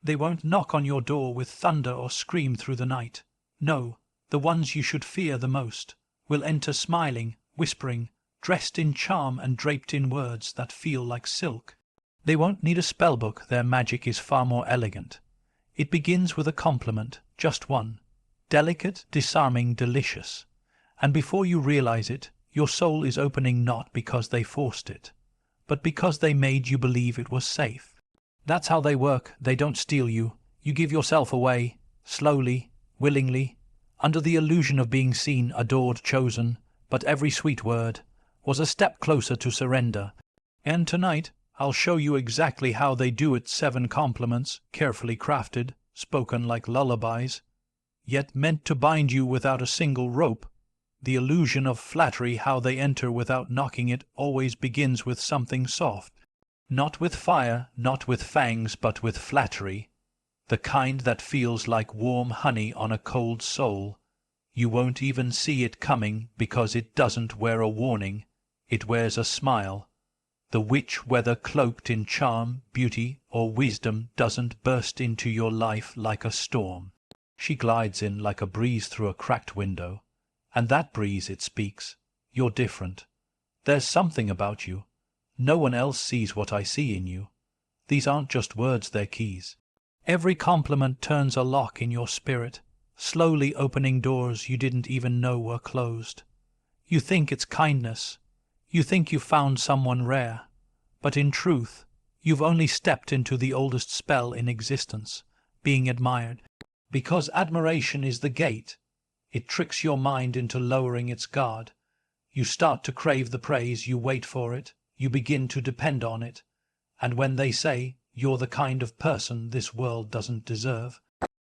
They won't knock on your door with thunder or scream through the night. No, the ones you should fear the most will enter smiling, whispering, dressed in charm and draped in words that feel like silk. They won't need a spellbook, their magic is far more elegant. It begins with a compliment, just one. Delicate, disarming, delicious. And before you realize it, your soul is opening not because they forced it, but because they made you believe it was safe. That's how they work. They don't steal you. You give yourself away, slowly, willingly, under the illusion of being seen, adored, chosen, but every sweet word was a step closer to surrender. And tonight, I'll show you exactly how they do it. 7 compliments, carefully crafted, spoken like lullabies, yet meant to bind you without a single rope. The illusion of flattery, how they enter without knocking it, always begins with something soft. Not with fire, not with fangs, but with flattery. The kind that feels like warm honey on a cold soul. You won't even see it coming because it doesn't wear a warning. It wears a smile. The witch, whether cloaked in charm, beauty, or wisdom, doesn't burst into your life like a storm. She glides in like a breeze through a cracked window. And that breeze, it speaks. You're different. There's something about you. No one else sees what I see in you. These aren't just words, they're keys. Every compliment turns a lock in your spirit, slowly opening doors you didn't even know were closed. You think it's kindness. You think you've found someone rare. But in truth, you've only stepped into the oldest spell in existence, being admired. Because admiration is the gate. It tricks your mind into lowering its guard. You start to crave the praise, you wait for it, you begin to depend on it. And when they say, you're the kind of person this world doesn't deserve,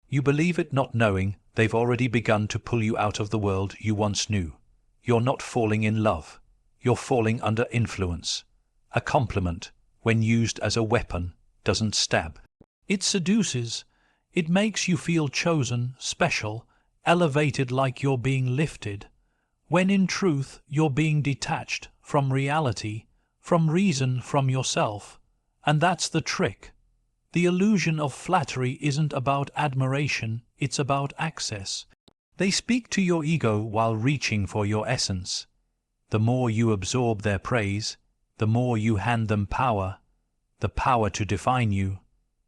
you believe it, not knowing they've already begun to pull you out of the world you once knew. You're not falling in love. You're falling under influence. A compliment, when used as a weapon, doesn't stab. It seduces. It makes you feel chosen, special, elevated, like you're being lifted, when in truth you're being detached from reality, from reason, from yourself. And that's the trick. The illusion of flattery isn't about admiration, it's about access. They speak to your ego while reaching for your essence. The more you absorb their praise, the more you hand them power, the power to define you,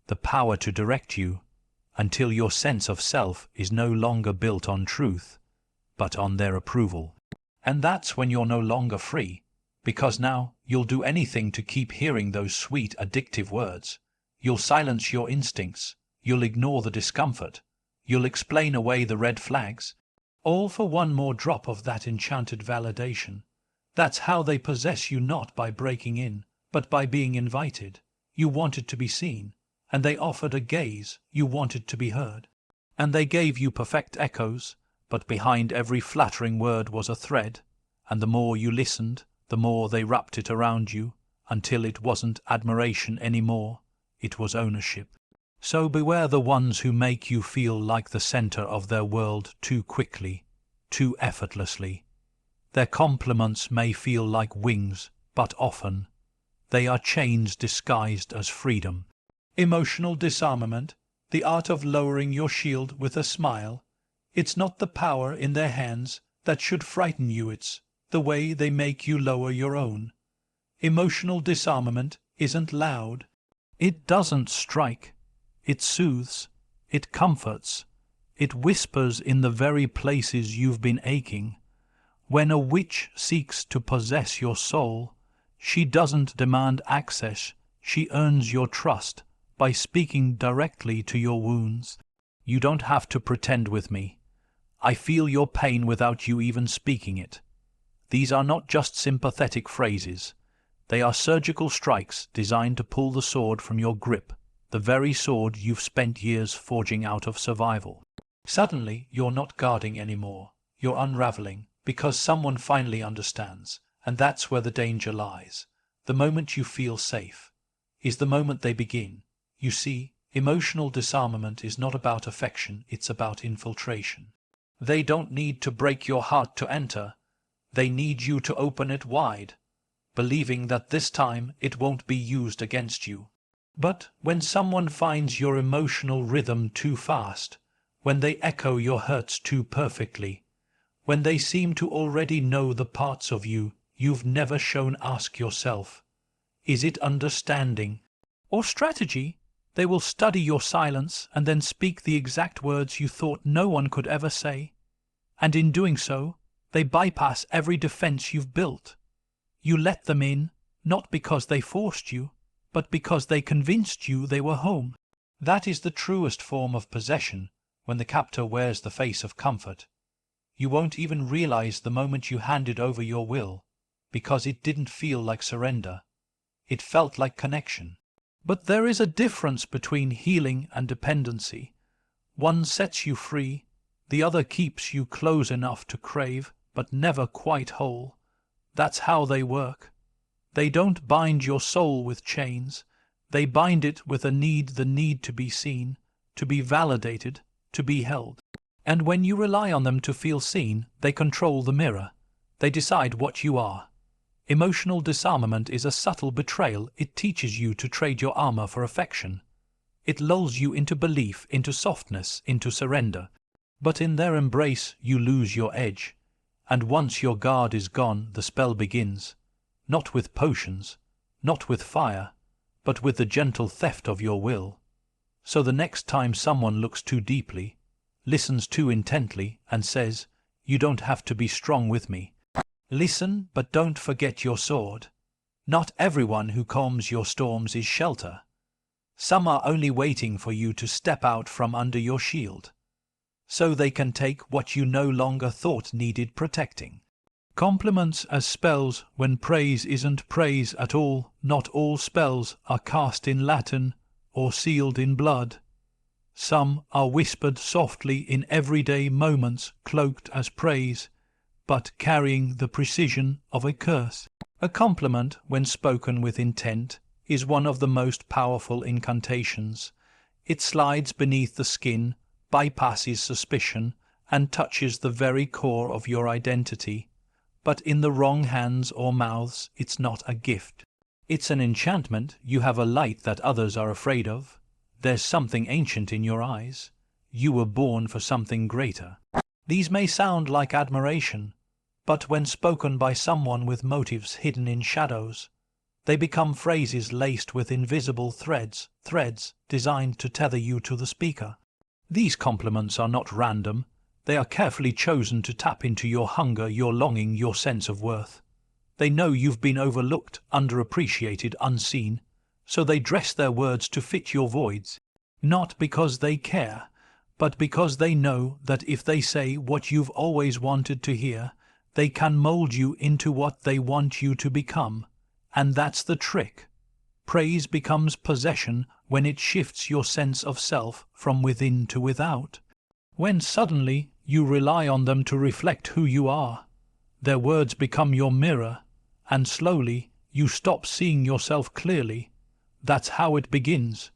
the power to direct you, until your sense of self is no longer built on truth, but on their approval. And that's when you're no longer free, because now you'll do anything to keep hearing those sweet, addictive words. You'll silence your instincts, you'll ignore the discomfort, you'll explain away the red flags, all for one more drop of that enchanted validation. That's how they possess you, not by breaking in, but by being invited. You wanted to be seen, and they offered a gaze. You wanted to be heard, and they gave you perfect echoes, but behind every flattering word was a thread, and the more you listened, the more they wrapped it around you, until it wasn't admiration anymore, it was ownership. So beware the ones who make you feel like the center of their world too quickly, too effortlessly. Their compliments may feel like wings, but often they are chains disguised as freedom. Emotional disarmament, the art of lowering your shield with a smile. It's not the power in their hands that should frighten you, it's the way they make you lower your own. Emotional disarmament isn't loud. It doesn't strike. It soothes. It comforts. It whispers in the very places you've been aching. When a witch seeks to possess your soul, she doesn't demand access, she earns your trust by speaking directly to your wounds. You don't have to pretend with me. I feel your pain without you even speaking it. These are not just sympathetic phrases. They are surgical strikes designed to pull the sword from your grip, the very sword you've spent years forging out of survival. Suddenly, you're not guarding anymore. You're unraveling, because someone finally understands, and that's where the danger lies. The moment you feel safe is the moment they begin. You see, emotional disarmament is not about affection, it's about infiltration. They don't need to break your heart to enter. They need you to open it wide, believing that this time it won't be used against you. But when someone finds your emotional rhythm too fast, when they echo your hurts too perfectly, when they seem to already know the parts of you you've never shown, ask yourself, is it understanding or strategy? They will study your silence and then speak the exact words you thought no one could ever say. And in doing so, they bypass every defense you've built. You let them in, not because they forced you, but because they convinced you they were home. That is the truest form of possession, when the captor wears the face of comfort. You won't even realize the moment you handed over your will, because it didn't feel like surrender. It felt like connection. But there is a difference between healing and dependency. One sets you free, the other keeps you close enough to crave, but never quite whole. That's how they work. They don't bind your soul with chains. They bind it with the need to be seen, to be validated, to be held. And when you rely on them to feel seen, they control the mirror. They decide what you are. Emotional disarmament is a subtle betrayal. It teaches you to trade your armor for affection. It lulls you into belief, into softness, into surrender. But in their embrace you lose your edge. And once your guard is gone, the spell begins. Not with potions, not with fire, but with the gentle theft of your will. So the next time someone looks too deeply, listens too intently, and says, "You don't have to be strong with me," listen, but don't forget your sword. Not everyone who calms your storms is shelter. Some are only waiting for you to step out from under your shield, so they can take what you no longer thought needed protecting. Compliments as spells when praise isn't praise at all. Not all spells are cast in Latin or sealed in blood. Some are whispered softly in everyday moments, cloaked as praise, but carrying the precision of a curse. A compliment, when spoken with intent, is one of the most powerful incantations. It slides beneath the skin, bypasses suspicion, and touches the very core of your identity. But in the wrong hands or mouths, it's not a gift. It's an enchantment. You have a light that others are afraid of. There's something ancient in your eyes. You were born for something greater. These may sound like admiration, but when spoken by someone with motives hidden in shadows, they become phrases laced with invisible threads designed to tether you to the speaker. These compliments are not random. They are carefully chosen to tap into your hunger, your longing, your sense of worth. They know you've been overlooked, underappreciated, unseen, so they dress their words to fit your voids, not because they care, but because they know that if they say what you've always wanted to hear, they can mold you into what they want you to become. And that's the trick. Praise becomes possession when it shifts your sense of self from within to without. When suddenly you rely on them to reflect who you are. Their words become your mirror, and slowly you stop seeing yourself clearly. That's how it begins.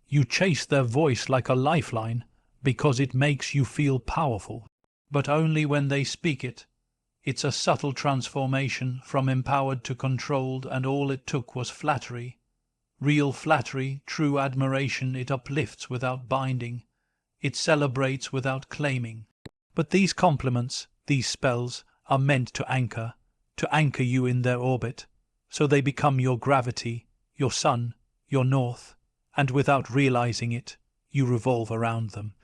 You chase their voice like a lifeline because it makes you feel powerful. But only when they speak it. It's a subtle transformation from empowered to controlled, and all it took was flattery. Real flattery, true admiration. It uplifts without binding. It celebrates without claiming. But these compliments, these spells, are meant to anchor you in their orbit, so they become your gravity, your sun, your north, and without realizing it, you revolve around them.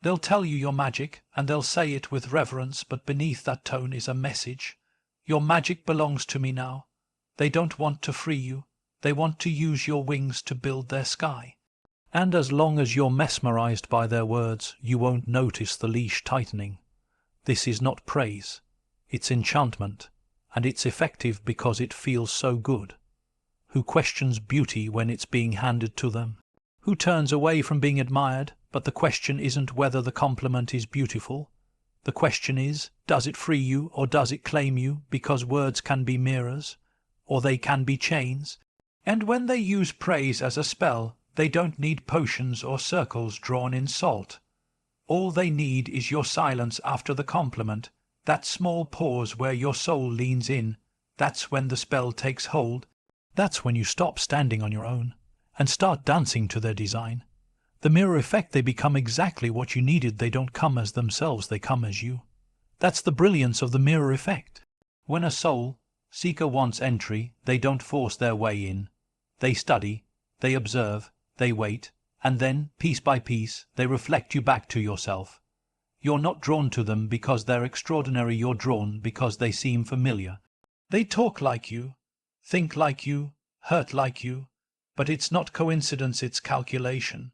They'll tell you your magic, and they'll say it with reverence, but beneath that tone is a message. Your magic belongs to me now. They don't want to free you. They want to use your wings to build their sky. And as long as you're mesmerized by their words, you won't notice the leash tightening. This is not praise. It's enchantment, and it's effective because it feels so good. Who questions beauty when it's being handed to them? Who turns away from being admired? But the question isn't whether the compliment is beautiful. The question is, does it free you or does it claim you? Because words can be mirrors, or they can be chains. And when they use praise as a spell, they don't need potions or circles drawn in salt. All they need is your silence after the compliment, that small pause where your soul leans in. That's when the spell takes hold. That's when you stop standing on your own, and start dancing to their design. The mirror effect, they become exactly what you needed. They don't come as themselves, they come as you. That's the brilliance of the mirror effect. When a soul seeker wants entry, they don't force their way in. They study, they observe, they wait, and then, piece by piece, they reflect you back to yourself. You're not drawn to them because they're extraordinary, you're drawn because they seem familiar. They talk like you, think like you, hurt like you, but it's not coincidence, it's calculation.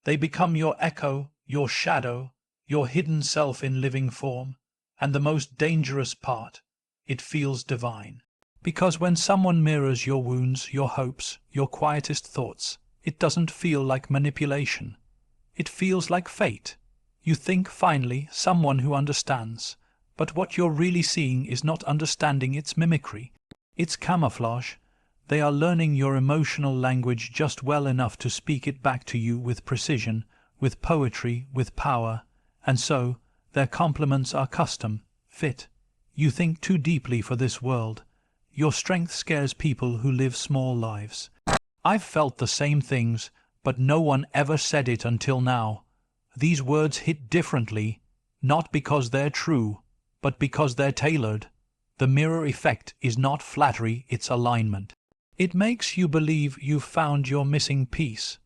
They become your echo, your shadow, your hidden self in living form, and the most dangerous part, it feels divine. Because when someone mirrors your wounds, your hopes, your quietest thoughts, it doesn't feel like manipulation. It feels like fate. You think, finally, someone who understands, but what you're really seeing is not understanding, it's mimicry. It's camouflage. They are learning your emotional language just well enough to speak it back to you with precision, with poetry, with power, and so their compliments are custom, fit. You think too deeply for this world. Your strength scares people who live small lives. I've felt the same things, but no one ever said it until now. These words hit differently, not because they're true, but because they're tailored. The mirror effect is not flattery, it's alignment. It makes you believe you've found your missing piece.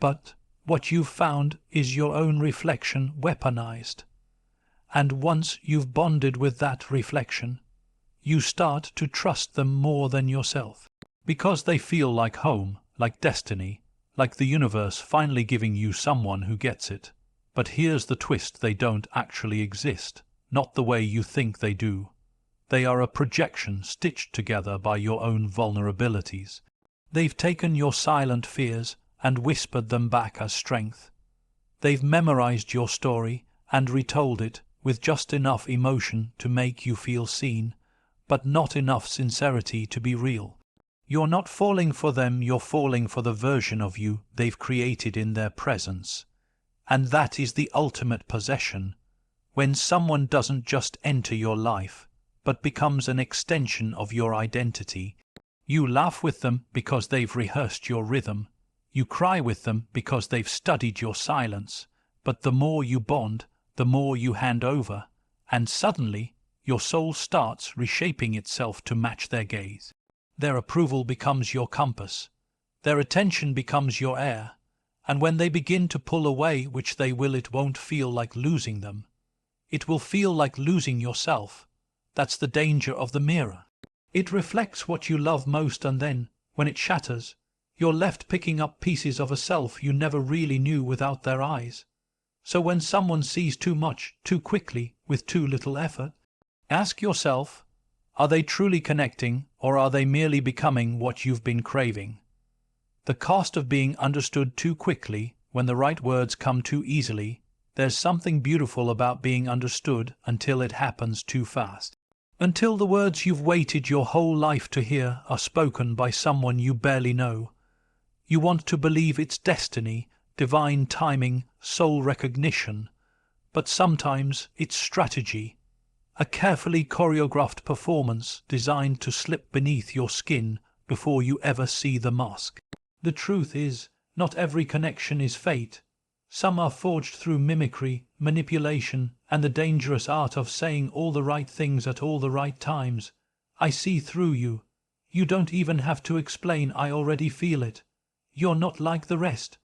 But what you've found is your own reflection weaponized. And once you've bonded with that reflection, you start to trust them more than yourself. Because they feel like home, like destiny, like the universe finally giving you someone who gets it. But here's the twist, they don't actually exist, not the way you think they do. They are a projection stitched together by your own vulnerabilities. They've taken your silent fears and whispered them back as strength. They've memorized your story and retold it with just enough emotion to make you feel seen, but not enough sincerity to be real. You're not falling for them, you're falling for the version of you they've created in their presence. And that is the ultimate possession, when someone doesn't just enter your life, but becomes an extension of your identity. You laugh with them because they've rehearsed your rhythm. You cry with them because they've studied your silence. But the more you bond, the more you hand over, and suddenly your soul starts reshaping itself to match their gaze. Their approval becomes your compass. Their attention becomes your air. And when they begin to pull away, which they will, it won't feel like losing them. It will feel like losing yourself. That's the danger of the mirror. It reflects what you love most, and then, when it shatters, you're left picking up pieces of a self you never really knew without their eyes. So when someone sees too much, too quickly, with too little effort, ask yourself, are they truly connecting, or are they merely becoming what you've been craving? The cost of being understood too quickly, when the right words come too easily. There's something beautiful about being understood until it happens too fast. Until the words you've waited your whole life to hear are spoken by someone you barely know. You want to believe it's destiny, divine timing, soul recognition. But sometimes it's strategy. A carefully choreographed performance designed to slip beneath your skin before you ever see the mask. The truth is, not every connection is fate. Some are forged through mimicry, manipulation, and the dangerous art of saying all the right things at all the right times. I see through you. You don't even have to explain, I already feel it. You're not like the rest.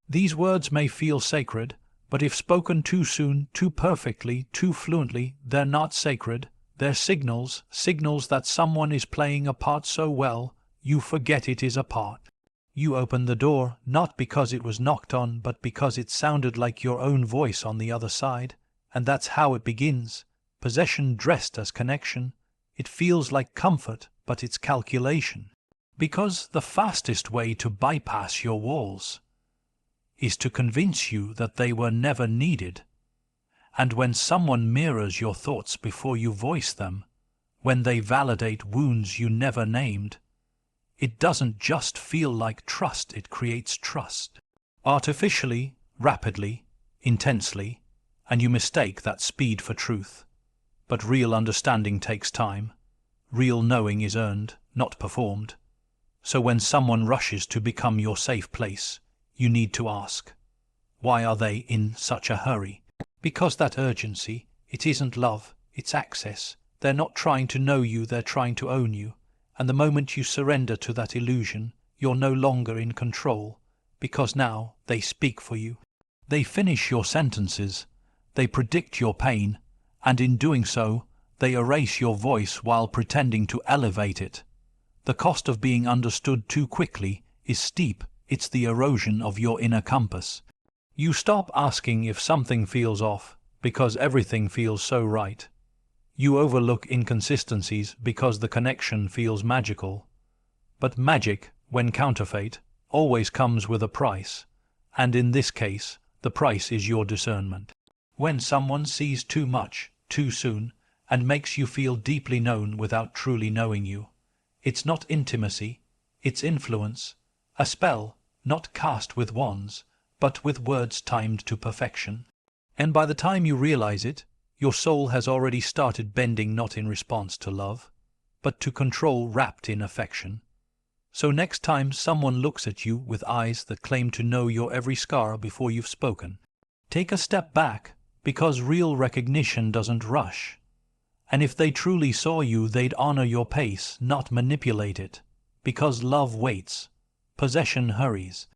These words may feel sacred, but if spoken too soon, too perfectly, too fluently, they're not sacred. They're signals that someone is playing a part so well, you forget it is a part. You open the door, not because it was knocked on, but because it sounded like your own voice on the other side. And that's how it begins. Possession dressed as connection. It feels like comfort, but it's calculation. Because the fastest way to bypass your walls is to convince you that they were never needed. And when someone mirrors your thoughts before you voice them, when they validate wounds you never named, it doesn't just feel like trust, it creates trust. Artificially, rapidly, intensely, and you mistake that speed for truth. But real understanding takes time. Real knowing is earned, not performed. So when someone rushes to become your safe place, you need to ask, why are they in such a hurry? Because that urgency, it isn't love, it's access. They're not trying to know you, they're trying to own you. And the moment you surrender to that illusion, you're no longer in control, because now they speak for you. They finish your sentences, they predict your pain, and in doing so, they erase your voice while pretending to elevate it. The cost of being understood too quickly is steep. It's the erosion of your inner compass. You stop asking if something feels off because everything feels so right. You overlook inconsistencies because the connection feels magical. But magic, when counterfeit, always comes with a price, and in this case, the price is your discernment. When someone sees too much, too soon, and makes you feel deeply known without truly knowing you, it's not intimacy, it's influence, a spell, not cast with wands, but with words timed to perfection. And by the time you realize it, your soul has already started bending not in response to love, but to control wrapped in affection. So next time someone looks at you with eyes that claim to know your every scar before you've spoken, take a step back, because real recognition doesn't rush. And if they truly saw you, they'd honor your pace, not manipulate it. Because love waits, possession hurries,